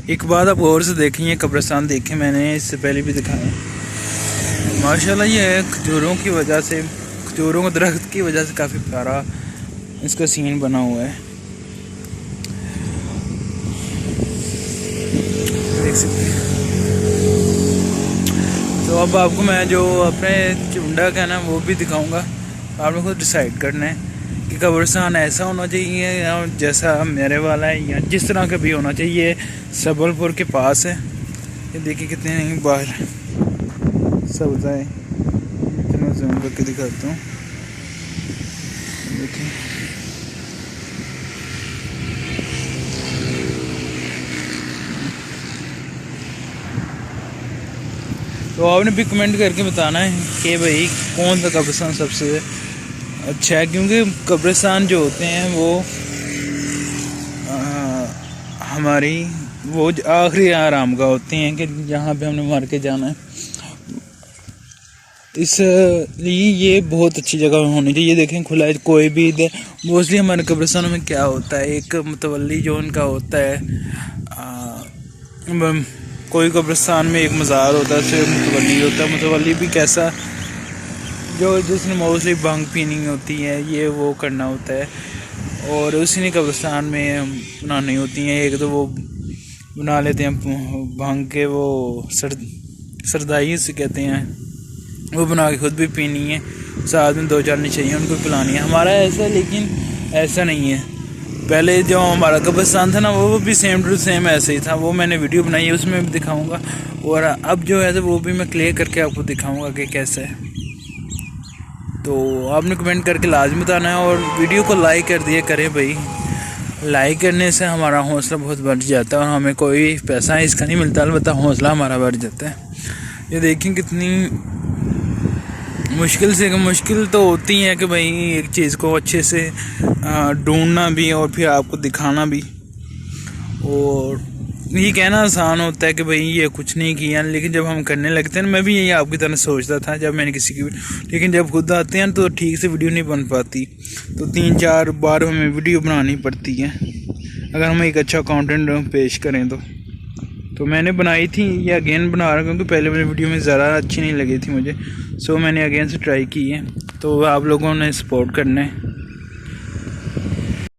एक बात आप गौर से देखें, ये कब्रिस्तान देखे मैंने इससे पहले भी दिखाया माशाल्लाह। ये खजूरों की वजह से, खजूरों के दरख्त की वजह से काफ़ी प्यारा इसका सीन बना हुआ है, देख सकते हैं। तो अब आपको मैं जो अपने चुंडा का ना वो भी दिखाऊंगा। आप लोग को डिसाइड करना है कि कब्रिस्तान ऐसा होना चाहिए या जैसा मेरे वाला है, या जिस तरह का भी होना चाहिए। सबलपुर के पास है, ये देखिए कितने बाहर सब्ज़ा है। इतना जूम करके दिखाता हूँ, देखिए तो आपने भी कमेंट करके बताना है कि भाई कौन सा कब्रिस्तान सबसे अच्छा है, क्योंकि कब्रिस्तान जो होते हैं वो हमारी वो आखिरी आराम का होते हैं कि जहाँ पे हमने मर के जाना है। इसलिए ये बहुत अच्छी जगह होनी चाहिए। देखें खुला है, कोई भी इधर मोस्टली हमारे कब्रिस्तानों में क्या होता है, एक मुतवल्ली जो उनका होता है, कोई कब्रिस्तान में एक मज़ार होता है, उससे मुतवल्ली होता है। मुतवल्ली भी कैसा, जो जिसने मोस्टली भंग पीनी होती है, ये वो करना होता है, और उसी ने कब्रिस्तान में बनानी होती हैं। एक तो वो बना लेते हैं भांग के, वो सरदाई से कहते हैं, वो बना के खुद भी पीनी है, साथ में 2 चार चाहिए उनको पिलानी है। हमारा ऐसा, लेकिन ऐसा नहीं है। पहले जो हमारा कब्रिस्तान था ना, वो भी सेम टू सेम ऐसे ही था। वो मैंने वीडियो बनाई है, उसमें भी दिखाऊंगा, और अब जो है वो भी मैं क्लियर करके आपको दिखाऊंगा कि कैसा है। तो आपने कमेंट करके लाजमी बताना है, और वीडियो को लाइक कर दिया करें भाई। लाइक करने से हमारा हौसला बहुत बढ़ जाता है, और हमें कोई पैसा इसका नहीं मिलता, अलबत्ता हौसला हमारा बढ़ जाता है। ये देखें कितनी मुश्किल तो होती है कि भाई एक चीज़ को अच्छे से ढूंढना भी और फिर आपको दिखाना भी। और ये कहना आसान होता है कि भाई ये कुछ नहीं किया, लेकिन जब हम करने लगते हैं, मैं भी यही आपकी तरह सोचता था जब मैंने किसी की, लेकिन जब खुद आते हैं तो ठीक से वीडियो नहीं बन पाती, तो 3-4 बार हमें वीडियो बनानी पड़ती है अगर हम एक अच्छा कंटेंट पेश करें तो मैंने बनाई थी, ये अगेन बना रहा हूँ क्योंकि पहले वाली वीडियो में ज़रा अच्छी नहीं लगी थी मुझे, सो मैंने अगेन से ट्राई की है। तो आप लोगों ने सपोर्ट करना है।